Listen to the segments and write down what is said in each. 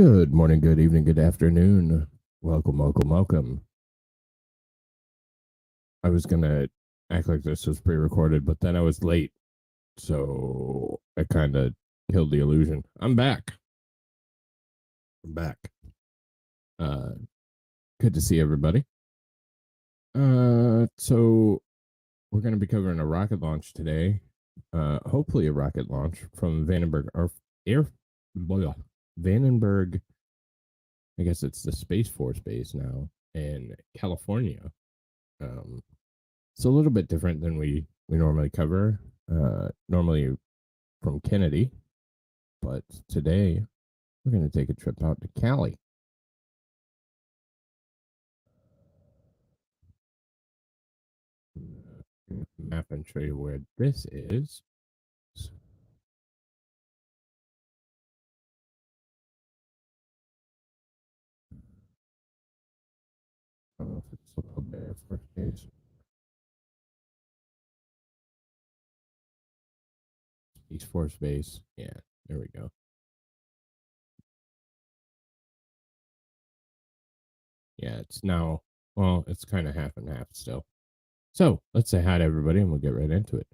Good morning, good evening, good afternoon. Welcome, welcome, welcome. I was going to act like this was pre recorded, but then I was late. So I kind of killed the illusion. I'm back. I'm back. Uh, Good to see everybody. So we're going to be covering a rocket launch today. Hopefully, a rocket launch from Vandenberg Air. Vandenberg. I guess it's the Space Force base now in California. It's a little bit different than we normally cover. Normally from Kennedy, but today we're going to take a trip out to Cali. Map and show you where this is. I don't know if it's a little bit for days. Space Force base. Yeah, there we go. Yeah, it's now, well, it's kind of half and half still. So let's say hi to everybody and we'll get right into it.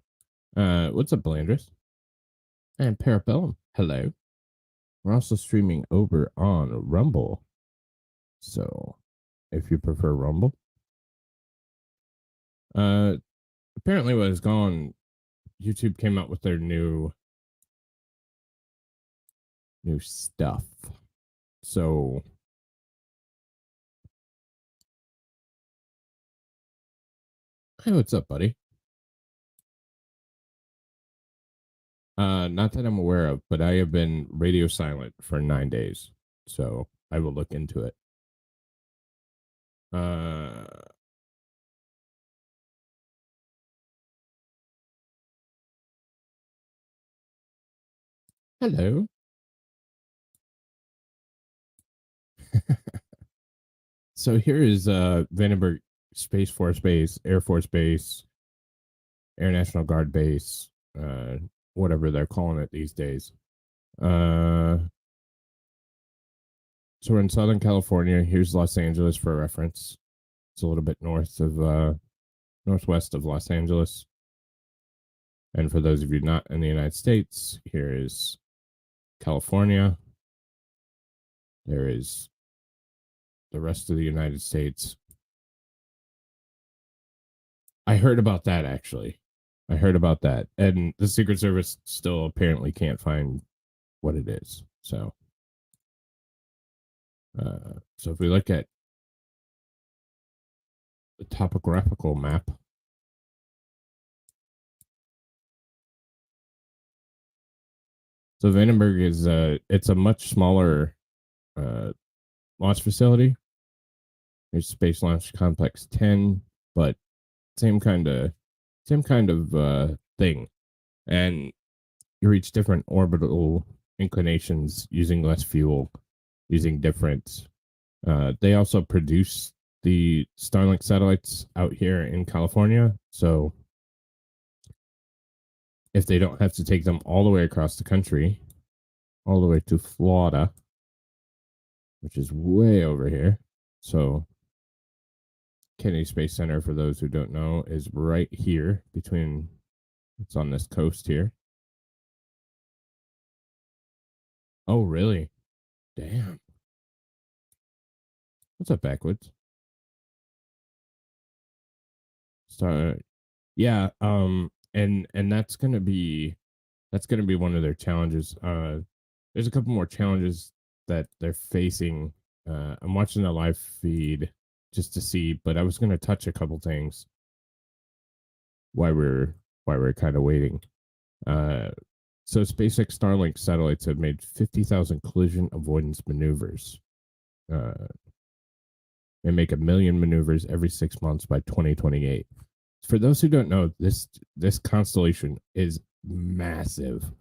What's up, Blandris? And Parabellum. Hello. We're also streaming over on Rumble. So if you prefer Rumble, apparently what has gone, YouTube came out with their new stuff. So hey, what's up, buddy? Not that I'm aware of, but I have been radio silent for 9 days. So I will look into it. Hello. So here is Vandenberg Space Force Base, Air Force Base, Air National Guard Base, whatever they're calling it these days. So we're in Southern California. Here's Los Angeles for reference. It's a little bit northwest of Los Angeles. And for those of you not in the United States, here is California. There is the rest of the United States. I heard about that actually. I heard about that. And the Secret Service still apparently can't find what it is. So if we look at the topographical map, so Vandenberg is it's a much smaller launch facility. There's Space Launch Complex 10, but same kind of thing. And you reach different orbital inclinations using less fuel, using different. They also produce the Starlink satellites out here in California. So if they don't have to take them all the way across the country, all the way to Florida, which is way over here. So Kennedy Space Center, for those who don't know, is right here between, it's on this coast here. Oh, really? Damn. What's up, Backwoods? Start. Yeah. And that's gonna be one of their challenges. There's a couple more challenges that they're facing. I'm watching the live feed just to see, but I was gonna touch a couple things why we're kind of waiting. So SpaceX Starlink satellites have made 50,000 collision avoidance maneuvers. They make 1 million maneuvers every 6 months by 2028. For those who don't know, this constellation is massive.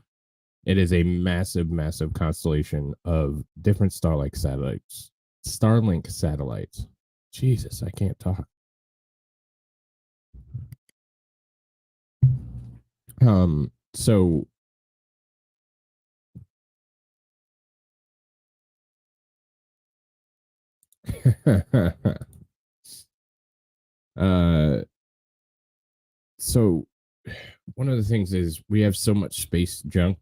It is a massive, massive constellation of different Starlink satellites. Starlink satellites. Jesus, I can't talk. So uh, so one of the things is we have so much space junk.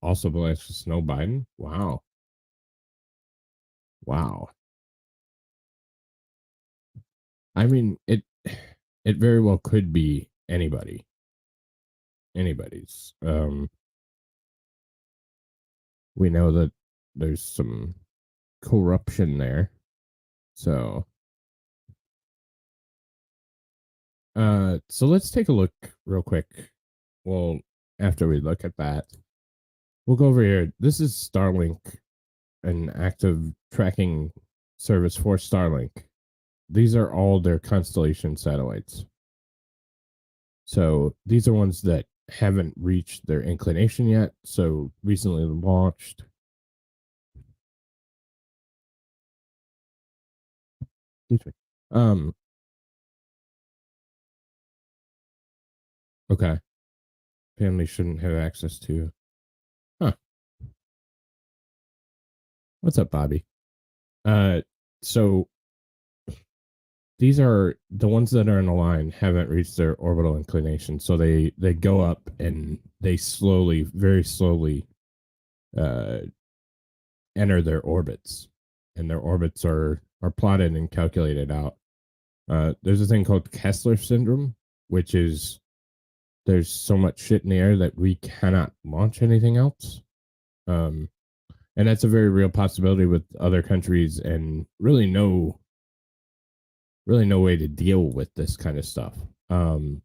Also belongs to Snow Biden. Wow. Wow. I mean, it very well could be anybody's. We know that there's some corruption there. So so let's take a look real quick. Well, after we look at that, we'll go over here. This is Starlink, an active tracking service for Starlink. These are all their constellation satellites. So these are ones that haven't reached their inclination yet. So recently launched. Um. Okay. Family shouldn't have access to. Huh. What's up, Bobby? Uh. So these are the ones that are in the line haven't reached their orbital inclination, so they go up and they slowly, very slowly, uh, enter their orbits, and their orbits are plotted and calculated out. There's a thing called Kessler syndrome, which is there's so much shit in the air that we cannot launch anything else. Um, and that's a very real possibility with other countries, and really no way to deal with this kind of stuff. Um,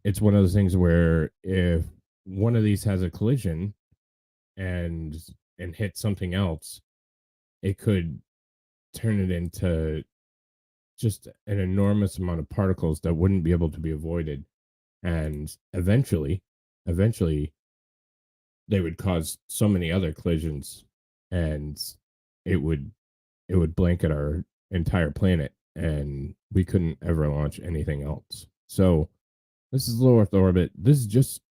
it's one of those things where if one of these has a collision and hit something else, it could turn it into just an enormous amount of particles that wouldn't be able to be avoided, and eventually they would cause so many other collisions, and it would blanket our entire planet, and we couldn't ever launch anything else. So this is low Earth orbit. This is just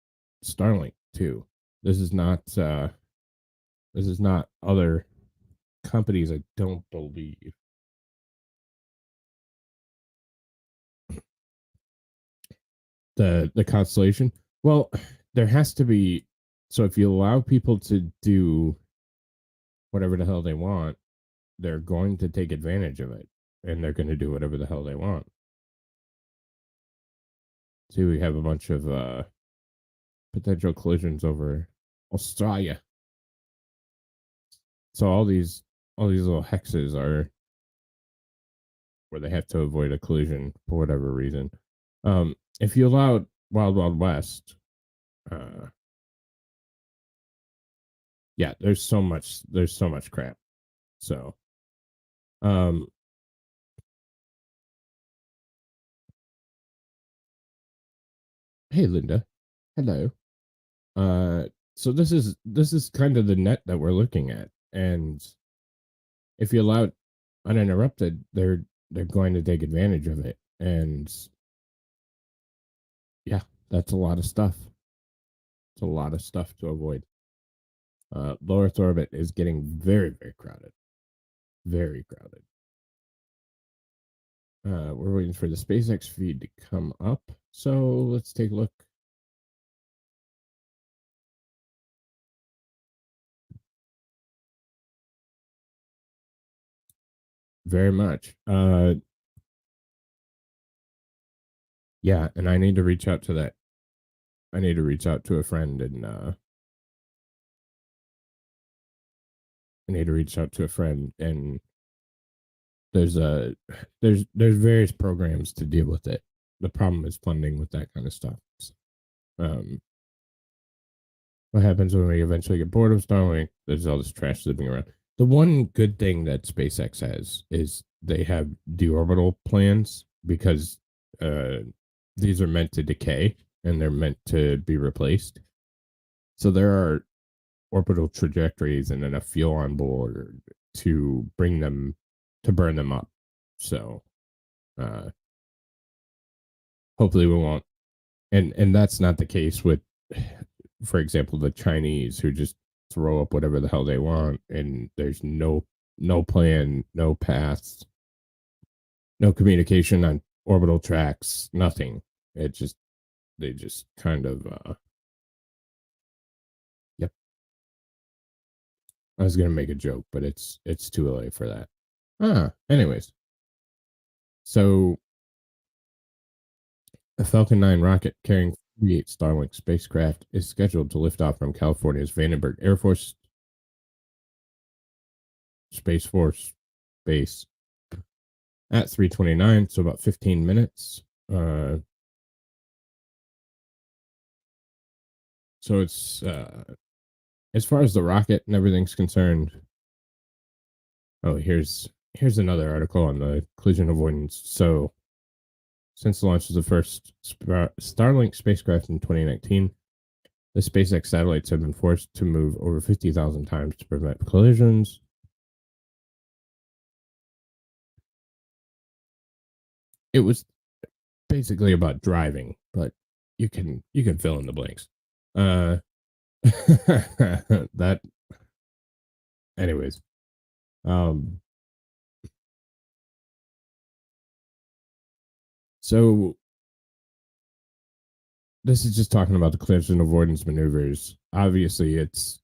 Starlink too. This is not other companies. I don't believe the constellation. Well, there has to be. So if you allow people to do whatever the hell they want, they're going to take advantage of it, and they're going to do whatever the hell they want. See, we have a bunch of potential collisions over Australia. So all these little hexes are where they have to avoid a collision for whatever reason. If you allowed Wild Wild West, uh, yeah, there's so much crap. So, um, hey Linda, hello. Uh, so this is kind of the net that we're looking at, and if you allow it uninterrupted, they're going to take advantage of it, and yeah, that's a lot of stuff. It's a lot of stuff to avoid. Low Earth orbit is getting very, very crowded. Very crowded. We're waiting for the SpaceX feed to come up. So let's take a look. Very much. Yeah, and I need to reach out to that. I need to reach out to a friend, and I need to reach out to a friend, and there's a there's various programs to deal with it. The problem is funding with that kind of stuff. So, um, what happens when we eventually get bored of Starlink? There's all this trash zipping around. The one good thing that SpaceX has is they have deorbital plans, because uh, these are meant to decay and they're meant to be replaced. So there are orbital trajectories and enough fuel on board to bring them to burn them up. So uh, hopefully we won't. And that's not the case with for example, the Chinese who just throw up whatever the hell they want, and there's no plan, no paths, no communication on orbital tracks, nothing. It just they just kind of yep. I was gonna make a joke, but it's too early for that. Anyways, so a Falcon 9 rocket carrying 48 Starlink spacecraft is scheduled to lift off from California's Vandenberg Air Force Space Force Base at 3:29, so about 15 minutes. Uh, so it's as far as the rocket and everything's concerned. Oh, here's another article on the collision avoidance. So, since the launch of the first Starlink spacecraft in 2019, the SpaceX satellites have been forced to move over 50,000 times to prevent collisions. It was basically about driving, but you can fill in the blanks. Uh, that, anyways. Um, so this is just talking about the collision avoidance maneuvers. Obviously, it's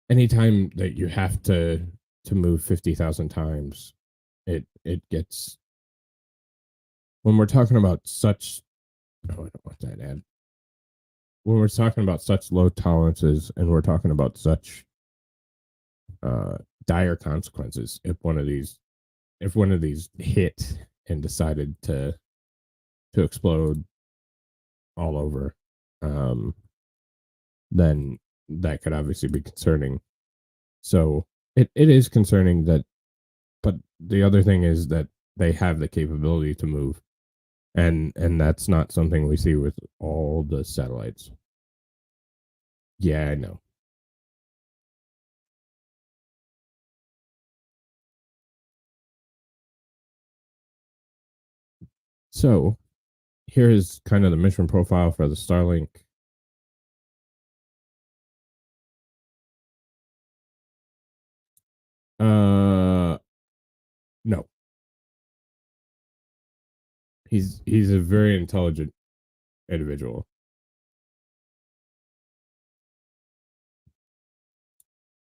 anytime that you have to move 50,000 times, it gets when we're talking about such. Oh, I don't want that ad. When we're talking about such low tolerances and we're talking about such uh, dire consequences, if one of these hit and decided to explode all over, um, then that could obviously be concerning. So it is concerning that, but the other thing is that they have the capability to move, and that's not something we see with all the satellites. Yeah, I know. So here is kind of the mission profile for the Starlink. Uh, no, he's a very intelligent individual.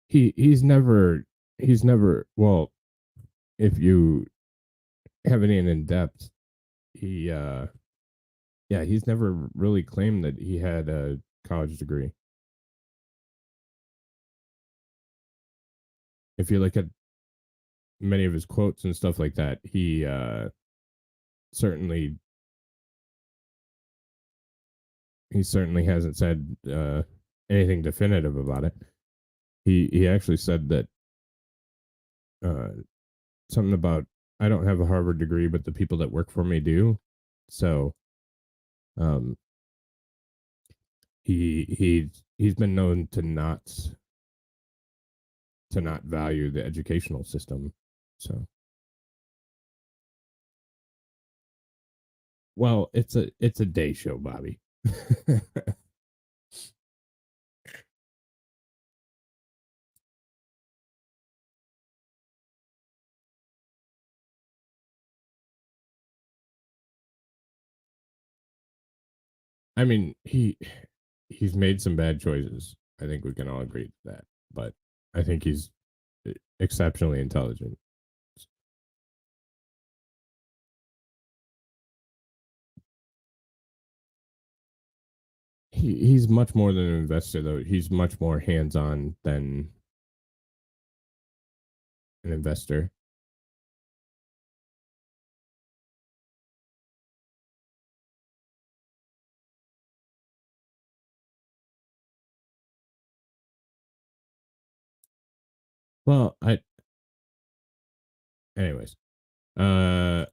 He's never well. If you have any in depth, he yeah, he's never really claimed that he had a college degree. If you look at many of his quotes and stuff like that, certainly he certainly hasn't said anything definitive about it. He actually said that uh, something about I don't have a Harvard degree, but the people that work for me do. So um, he's been known to not value the educational system. So well, it's a day show, Bobby. I mean, he's made some bad choices. I think we can all agree to that. But I think he's exceptionally intelligent. He's much more than an investor, though. He's much more hands on than an investor. Well, anyways, uh,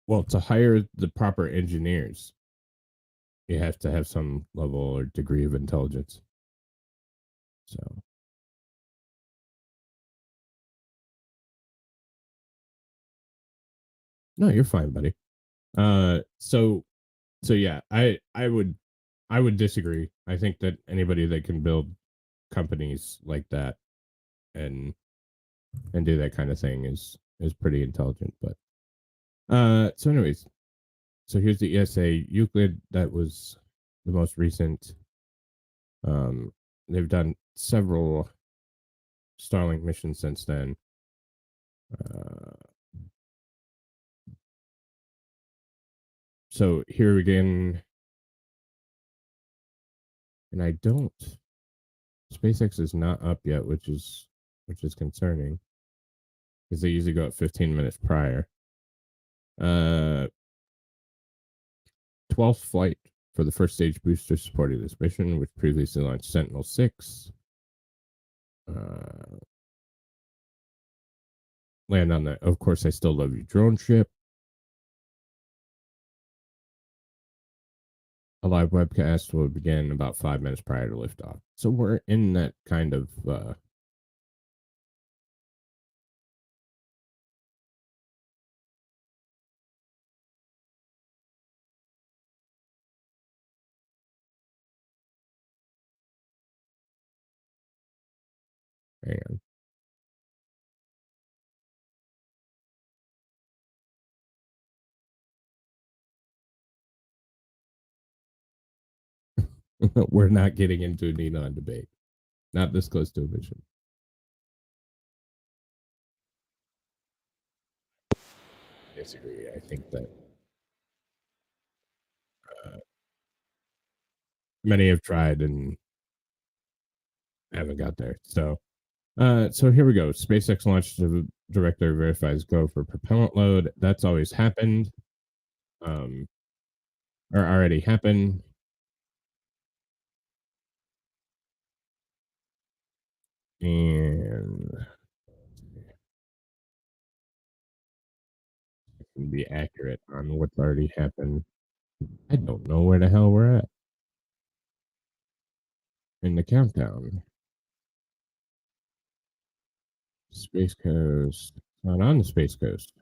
well, to hire the proper engineers, you have to have some level or degree of intelligence. So, no, you're fine, buddy. So So yeah, I would disagree. I think that anybody that can build companies like that and do that kind of thing is pretty intelligent. But so anyways, so here's the ESA Euclid. That was the most recent. Um, they've done several Starlink missions since then. Uh, so here again, and I don't. SpaceX is not up yet, which is concerning because they usually go at 15 minutes prior. Uh, 12th flight for the first stage booster supporting this mission, which previously launched Sentinel 6. Uh, land on the, of course, I Still Love You drone ship. A live webcast will begin about 5 minutes prior to liftoff. So we're in that kind of hang on. We're not getting into an Elon debate. Not this close to a mission. I disagree. I think that uh, many have tried and haven't got there. So here we go. SpaceX launch director verifies go for propellant load. That's always happened, um, or already happened. And can be accurate on what's already happened. I don't know where the hell we're at in the countdown. Space Coast. Not on the Space Coast.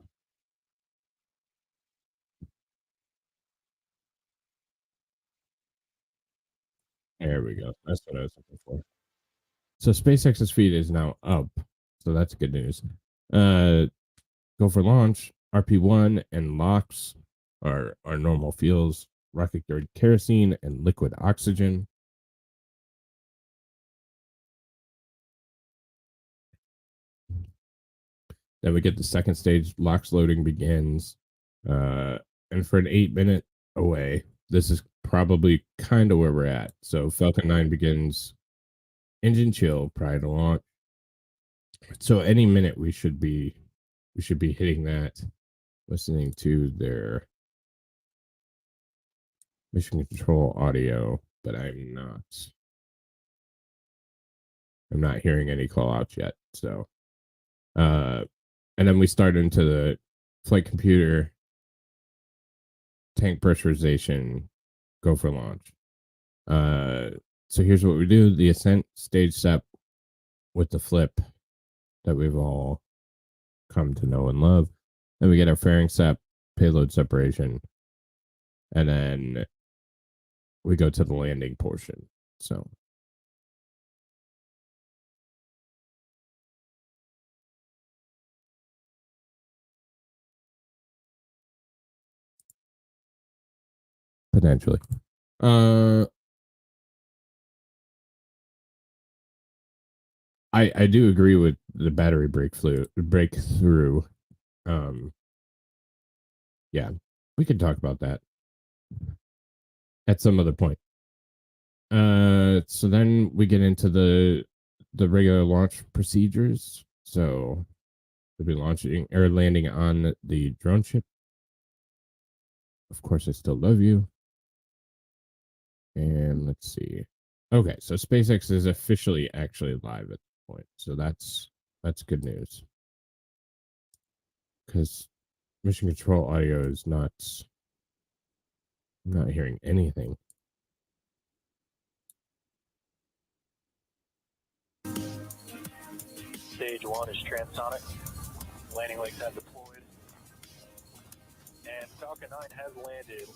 There we go. That's what I was looking for. So SpaceX's feed is now up. So that's good news. Uh, go for launch. RP1 and LOX are normal fuels. Rocket grade kerosene and liquid oxygen. Then we get the second stage. LOX loading begins. And for an 8 minute away, this is probably kind of where we're at. So Falcon 9 begins engine chill prior to launch. So any minute we should be hitting that, listening to their mission control audio, but I'm not hearing any call outs yet. So uh and then we start into the flight computer, tank pressurization, go for launch. So here's what we do: the ascent stage step with the flip that we've all come to know and love. Then we get our fairing step, payload separation, and then we go to the landing portion. So potentially. Uh I do agree with the battery breakthrough. Um yeah, we could talk about that at some other point. So then we get into the regular launch procedures. So we'll be launching or landing on the drone ship. Of course, I Still Love You. And let's see. Okay, so SpaceX is officially actually live at this point. So that's good news. Because mission control audio is not I'm not hearing anything. Stage 1 is transonic. Landing legs have deployed. And Falcon 9 has landed.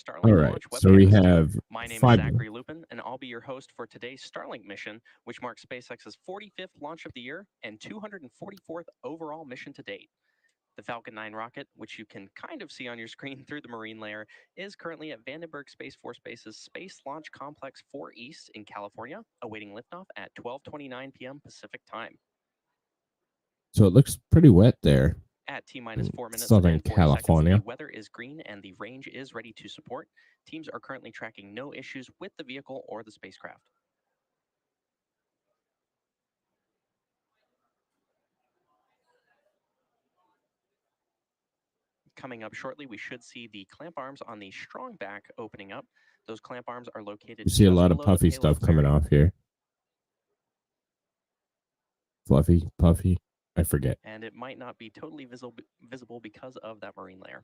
Starlink All right. launch So we webcast. have My name is 5 Zachary Lupin, and I'll be your host for today's Starlink mission, which marks SpaceX's 45th launch of the year and 244th overall mission to date. The Falcon 9 rocket, which you can kind of see on your screen through the marine layer, is currently at Vandenberg Space Force Base's Space Launch Complex 4 East in California, awaiting liftoff at 12:29 p.m. Pacific time. So it looks pretty wet there. At T-minus 4 minutes Southern and 40 California. seconds, the weather is green and the range is ready to support. Teams are currently tracking no issues with the vehicle or the spacecraft. Coming up shortly, we should see the clamp arms on the strong back opening up. Those clamp arms are located You see a just lot of below the puffy payload stuff coming fairing. off here. Fluffy, puffy, I forget. And it might not be totally visible because of that marine layer.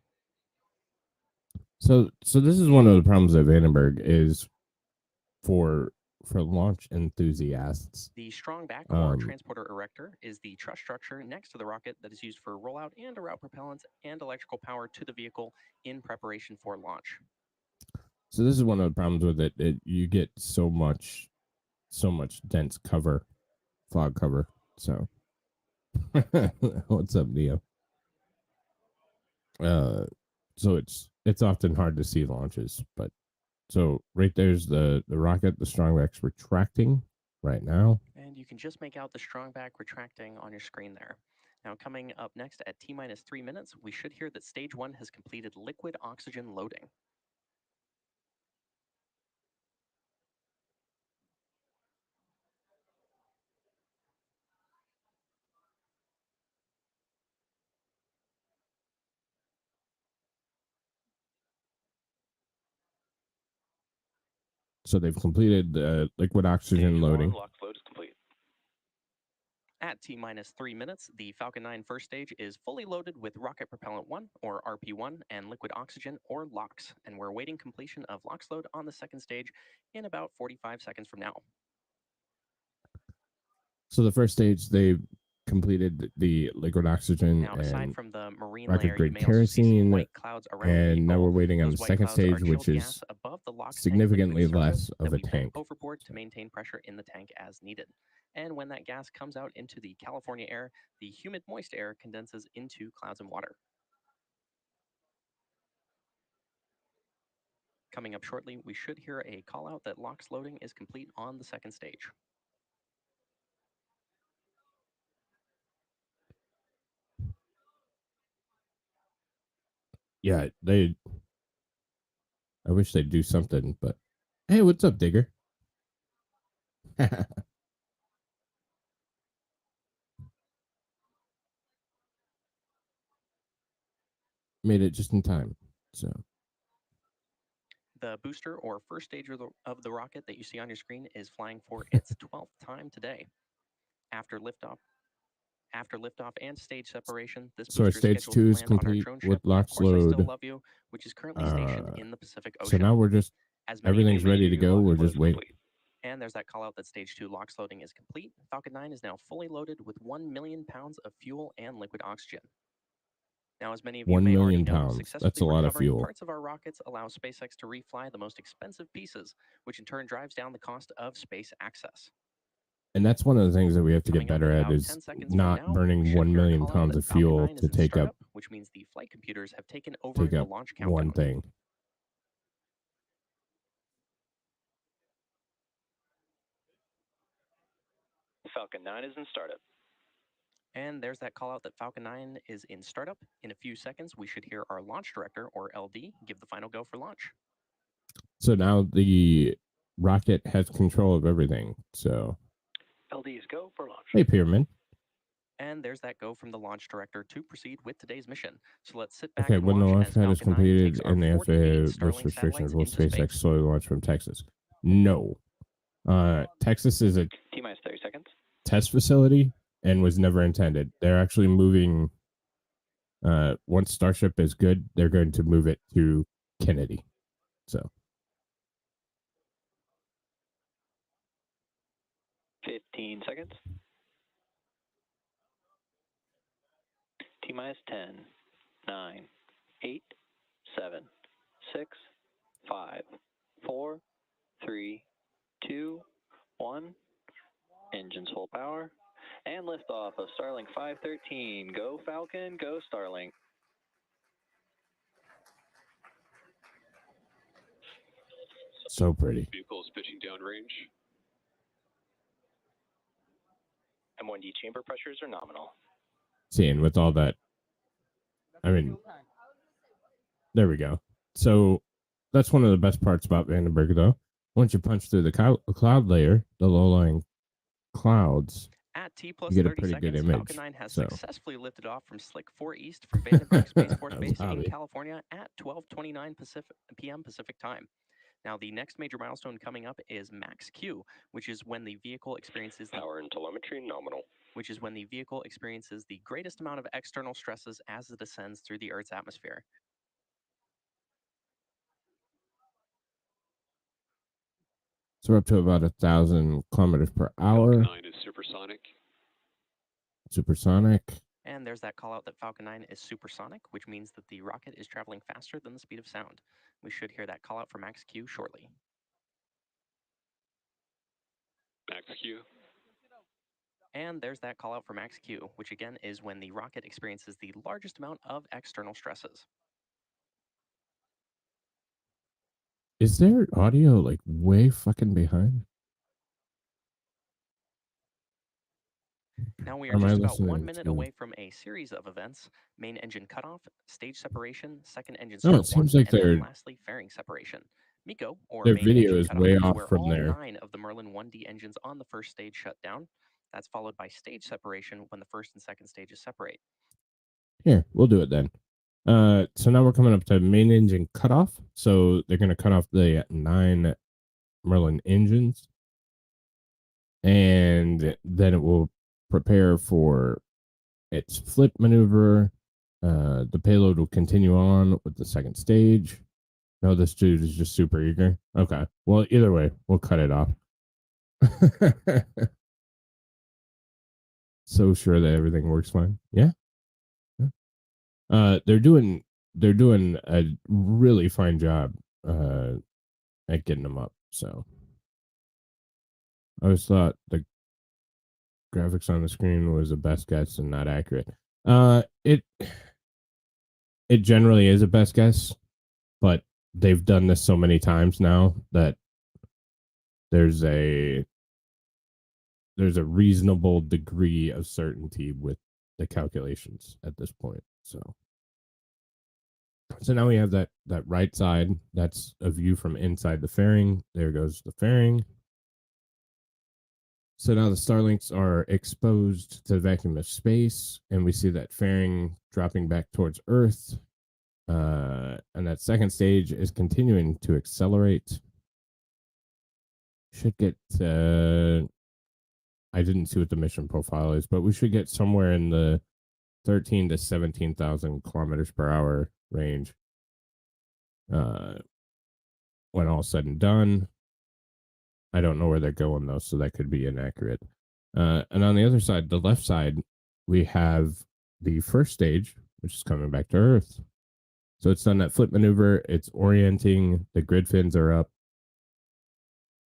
So this is one of the problems at Vandenberg is for launch enthusiasts. The strong back or transporter erector is the truss structure next to the rocket that is used for rollout and to route propellants and electrical power to the vehicle in preparation for launch. So this is one of the problems with it. You get so much dense cover, fog cover. So what's up, Neo? So it's often hard to see launches, but so right there's the rocket, the strong back's retracting right now. And you can just make out the strong back retracting on your screen there. Now coming up next at T-minus 3 minutes, we should hear that stage 1 has completed liquid oxygen loading. So they've completed the liquid oxygen Stage loading. 1, LOX load is complete. At T-minus 3 minutes, the Falcon 9 first stage is fully loaded with rocket propellant 1, or RP1, and liquid oxygen, or LOX, and we're awaiting completion of LOX load on the second stage in about 45 seconds from now. So the first stage, they completed the liquid oxygen Now, aside and from the marine rocket layer, you grade may also see some kerosene, white clouds around the and now vehicle. we're waiting on Those the white second clouds are stage, which chilled is gas above the LOX tank significantly liquid less surface of that a we vent tank. overboard to maintain pressure in the tank as needed. And when that gas comes out into the California air, the humid, moist air condenses into clouds and water. Coming up shortly, we should hear a call out that LOX loading is complete on the second stage. Yeah, I wish they'd do something, but hey, what's up, Digger? Made it just in time. So The booster or first stage of the rocket that you see on your screen is flying for its 12th time today. After liftoff and stage separation, this our booster is stage scheduled 2 to is land on our complete drone with ship, Of LOX Course I Still load. Love You, which is currently stationed in the Pacific So Ocean. now we're just As many everything's ready to go. LOX We're load just is waiting. complete. And there's that call out that stage 2 LOX loading is complete. Falcon 9 is now fully loaded with 1 million pounds of fuel and liquid oxygen. Now, as many of you 1 may already million know, pounds. successfully That's a lot of recovering fuel. parts of our rockets allow SpaceX to refly the most expensive pieces, which in turn drives down the cost of space access. And that's one of the things that we have to get Coming up better in at about is 10 seconds from not now, we burning should 1 hear a million call out pounds that of Falcon fuel 9 is to in take startup, up which means the flight computers have taken over the launch countdown. one thing. Falcon 9 is in startup. And there's that call out that Falcon 9 is in startup. In a few seconds, we should hear our launch director, or LD, give the final go for launch. So now the rocket has control of everything. So LD is go for launch. hey, Pyramid. And there's that go from the launch director to proceed with today's mission. So let's sit back Okay, and when the watch launch as pad is Falcon 9 takes completed our and the 48 FAA lifts Starlink restrictions, satellites will into SpaceX space. slowly launch from Texas? No. Texas is a T-minus 30 seconds. test facility and was never intended. They're actually moving. Once Starship is good, they're going to move it to Kennedy. So 15 seconds. T-minus 10, 9, 8, 7, 6, 5, 4, 3, 2, 1. Engines full power. And liftoff of Starlink 513. Go Falcon, go Starlink. So pretty. Vehicle is pitching downrange. M1D chamber pressures are nominal. Seeing with all that, I mean, there we go. So that's one of the best parts about Vandenberg, though. Once you punch through the cloud layer, the low-lying clouds, At T plus you get a 30 pretty good seconds, image. Falcon 9 has So successfully lifted off from Slick 4 East from Vandenberg Space Force That was Base in hobby. California at 12:29 p.m. Pacific time. Now, the next major milestone coming up is Max Q, which is when the vehicle experiences Power and telemetry nominal. which is when the vehicle experiences the greatest amount of external stresses as it ascends through the Earth's atmosphere. So we're up to about 1,000 kilometers per Falcon hour. 9 is supersonic. Supersonic. And there's that call out that Falcon 9 is supersonic, which means that the rocket is traveling faster than the speed of sound. We should hear that call out for Max Q shortly. Max Q. And there's that call out for Max Q, which again is when the rocket experiences the largest amount of external stresses. Is there audio like way fucking behind? Now we Or are am I just about 1 listening minute to- away from a series of events: main engine cutoff, stage separation, second engine No, start it seems one, like and then they're lastly fairing separation. MECO, or their main video engine is cutoff, way is off where from all there. 9 of the Merlin 1D engines on the first stage shut down. That's followed by stage separation when the first and second stages separate. Here, we'll do it then. So now we're coming up to main engine cutoff. So they're going to cut off the 9 Merlin engines, and then it will prepare for its flip maneuver. The payload will continue on with the second stage. No, this dude is just super eager. Okay. Well, either way, we'll cut it off. So sure that everything works fine. Yeah. They're doing a really fine job at getting them up. So I always thought the graphics on the screen was a best guess and not accurate. It generally is a best guess, but they've done this so many times now that there's a reasonable degree of certainty with the calculations at this point. So now we have that right side. That's a view from inside the fairing. There goes the fairing. So now the Starlinks are exposed to the vacuum of space, and we see that fairing dropping back towards Earth. And that second stage is continuing to accelerate. Should get I didn't see what the mission profile is, but we should get somewhere in the 13 to 17,000 kilometers per hour range when all said and done. I don't know where they're going though, so that could be inaccurate. And on the other side, the left side, we have the first stage, which is coming back to Earth. So it's done that flip maneuver. It's orienting. The grid fins are up.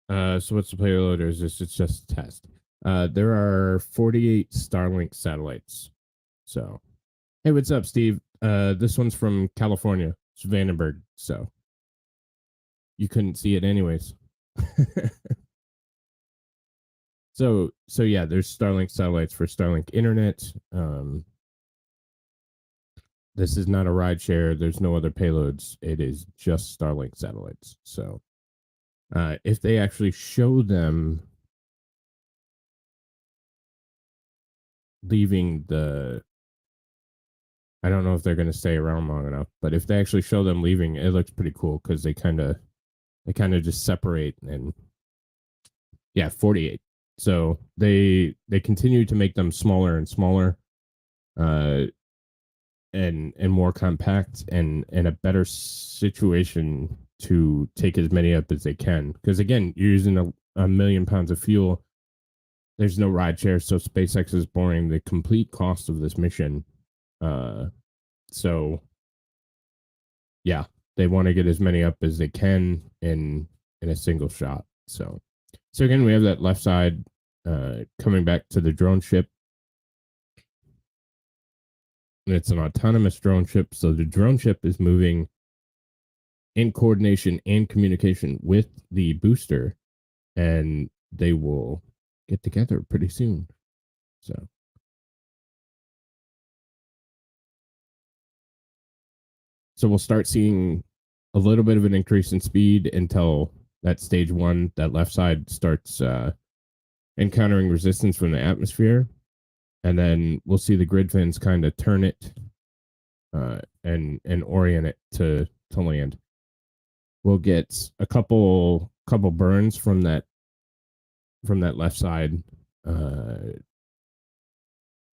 So what's the payload? Or is this? It's just a test. There are 48 Starlink satellites. So, hey, what's up, Steve? This one's from California. It's Vandenberg. So you couldn't see it anyways. So yeah, there's Starlink satellites for Starlink internet. This is not a ride share. There's no other payloads. It is just Starlink satellites. So if they actually show them leaving I don't know if they're going to stay around long enough, but if they actually show them leaving, it looks pretty cool because they kind of just separate. And yeah, 48. So they continue to make them smaller and smaller, and more compact and a better situation to take as many up as they can. Because again, you're using a million pounds of fuel. There's no ride share, so SpaceX is borrowing the complete cost of this mission. So yeah, they want to get as many up as they can in a single shot. So again, we have that left side coming back to the drone ship. And it's an autonomous drone ship, so the drone ship is moving in coordination and communication with the booster, and they will get together pretty soon. So we'll start seeing a little bit of an increase in speed until that stage 1, that left side, starts encountering resistance from the atmosphere, and then we'll see the grid fins kind of turn it and orient it to land. We'll get a couple burns from that left side. I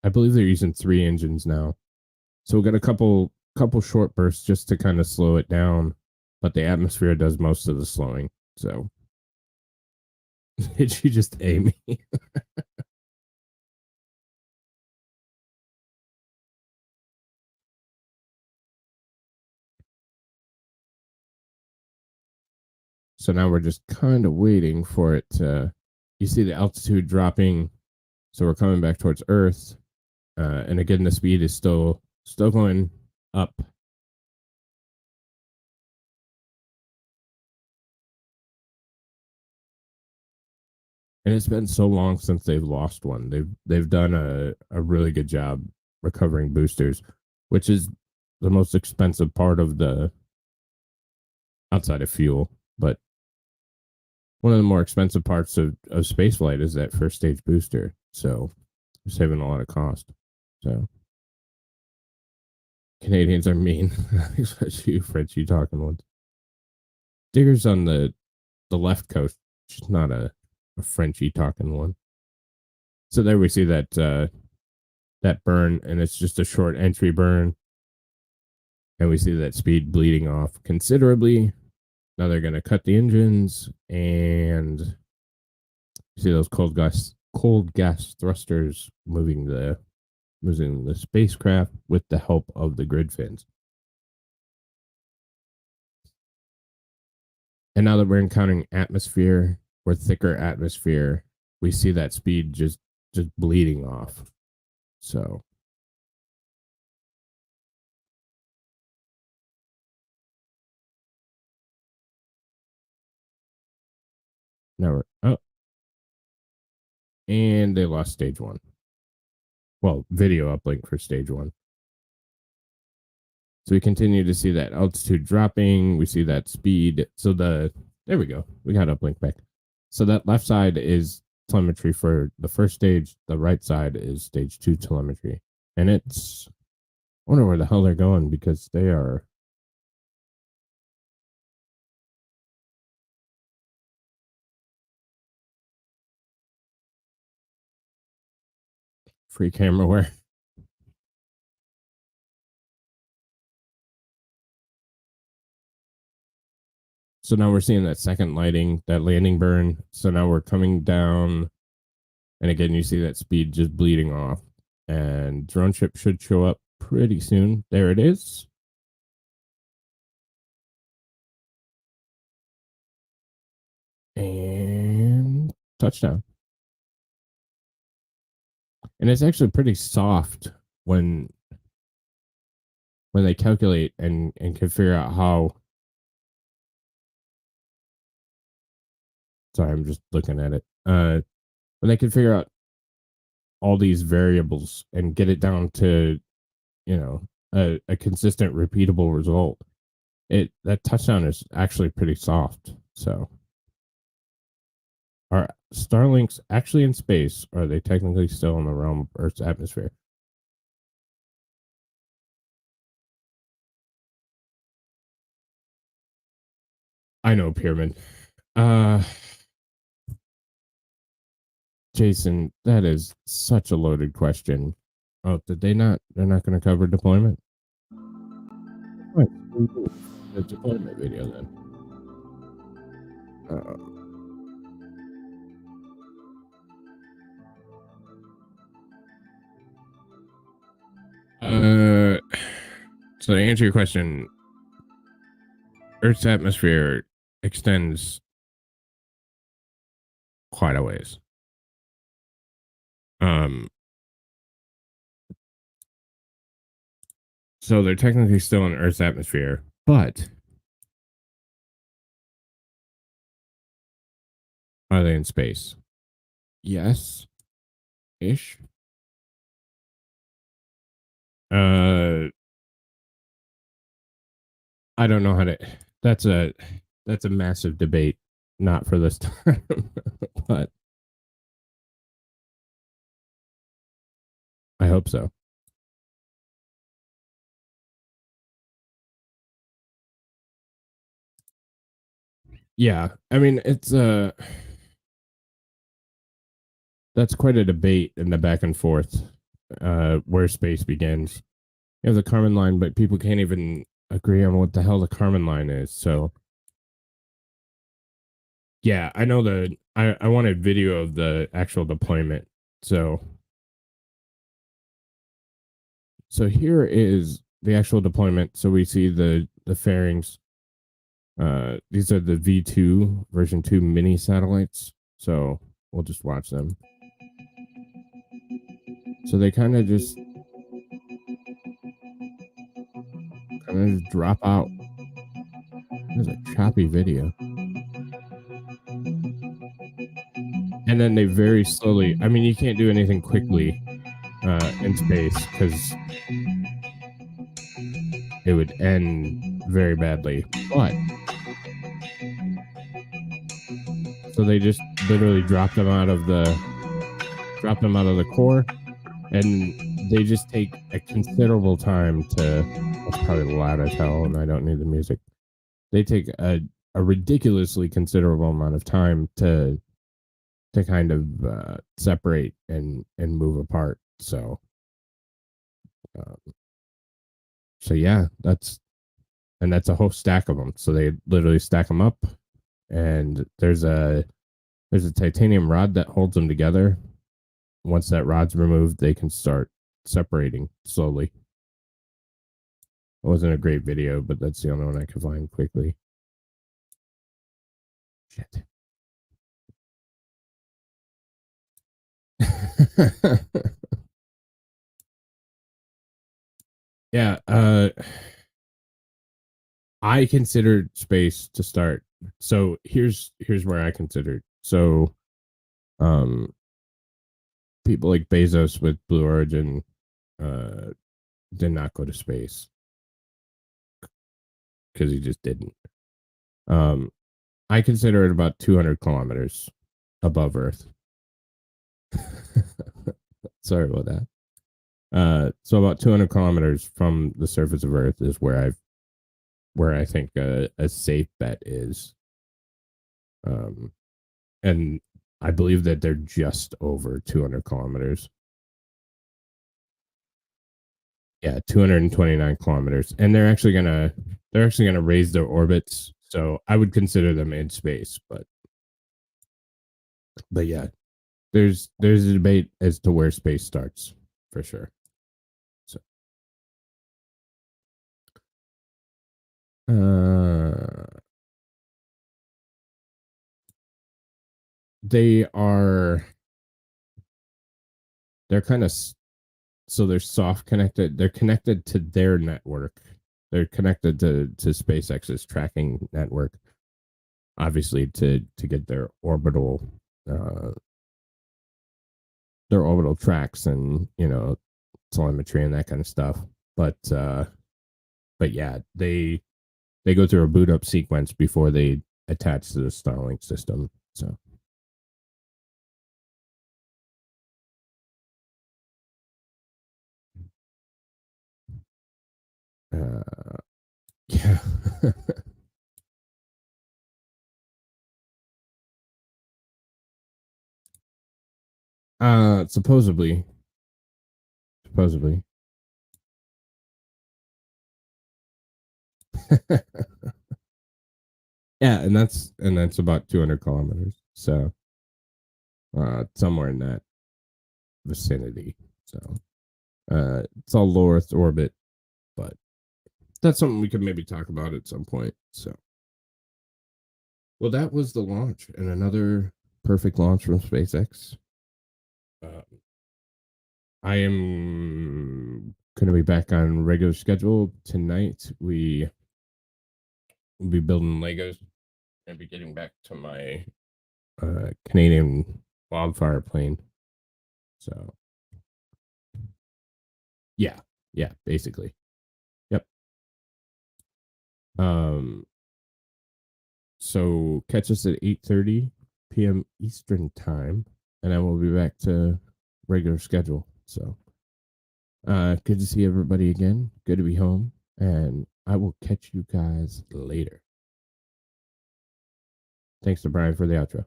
believe they're using 3 engines now, so we'll get a couple short bursts just to kind of slow it down, but the atmosphere does most of the slowing. So did you just aim me? So now we're just kind of waiting for it to, you see the altitude dropping, so we're coming back towards Earth, and again the speed is still going up. And it's been so long since they've lost one. They've done a really good job recovering boosters, which is the most expensive part of the, outside of fuel, but one of the more expensive parts of spaceflight is that first stage booster. So you're saving a lot of cost. So Canadians are mean, especially you Frenchy talking ones. Digger's on the left coast, which is not a Frenchy talking one. So there we see that that burn, and it's just a short entry burn. And we see that speed bleeding off considerably. Now they're going to cut the engines, and see those cold gas thrusters moving the spacecraft with the help of the grid fins. And now that we're encountering atmosphere, or thicker atmosphere, we see that speed just bleeding off. So now we're up, and they lost stage 1. Well, video uplink for stage 1. So we continue to see that altitude dropping. We see that speed. So there we go. We got uplink back. So that left side is telemetry for the first stage. The right side is stage 2 telemetry. And it's, I wonder where the hell they're going, because they are free camera wear. So now we're seeing that second lighting, that landing burn. So now we're coming down, and again, you see that speed just bleeding off. And drone ship should show up pretty soon. There it is. And touchdown. And it's actually pretty soft when they calculate and can figure out how. Sorry, I'm just looking at it. When they can figure out all these variables and get it down to, a consistent, repeatable result, that touchdown is actually pretty soft. So, are Starlinks actually in space, or are they technically still in the realm of Earth's atmosphere? I know, Pyramid. Jason, that is such a loaded question. Oh, did they not? They're not going to cover deployment? Right. The deployment video then. So to answer your question, Earth's atmosphere extends quite a ways. So they're technically still in Earth's atmosphere, but are they in space? Yes, ish. I don't know how to. That's a massive debate, not for this time, but I hope so. Yeah, I mean it's that's quite a debate in the back and forth, where space begins. You have the Kármán line, but people can't even agree on what the hell the Kármán line is. So yeah, I know I wanted video of the actual deployment. So here is the actual deployment. So we see the fairings. These are the V2 version 2 mini satellites. So we'll just watch them. So they kind of just drop out. There's a choppy video. And then they very slowly, I mean, you can't do anything quickly in space because it would end very badly. But so they just literally dropped them out of the core, and they just take a considerable time to. That's probably loud as hell, and I don't need the music. They take a ridiculously considerable amount of time to kind of separate and move apart. So, um, yeah, that's a whole stack of them. So they literally stack them up, and there's a titanium rod that holds them together. Once that rod's removed, they can start separating slowly. It wasn't a great video, but that's the only one I could find quickly. Shit. Yeah, I considered space to start. So here's where I considered. So um people like Bezos with Blue Origin did not go to space because he just didn't. I consider it about 200 kilometers above Earth. Sorry about that. So about 200 kilometers from the surface of Earth is where I think a safe bet is. And I believe that they're just over 200 kilometers. Yeah, 229 kilometers, and they're actually gonna raise their orbits. So I would consider them in space, but yeah, there's a debate as to where space starts for sure. So, they're kind of so they're soft connected. They're connected to their network. They're connected to SpaceX's tracking network, obviously to get their orbital tracks and telemetry and that kind of stuff. But yeah, they go through a boot up sequence before they attach to the Starlink system. So yeah. Supposedly. Yeah, and that's about 200 kilometers. So somewhere in that vicinity. So it's all low Earth orbit, but that's something we could maybe talk about at some point. So Well, that was the launch, and another perfect launch from SpaceX. I am going to be back on regular schedule tonight. We'll be building Legos. I'll be getting back to my Canadian wildfire plane. So, yeah, basically, yep. So catch us at 8:30 p.m. Eastern time, and then we'll be back to regular schedule. So, good to see everybody again. Good to be home, and I will catch you guys later. Thanks to Brian for the outro.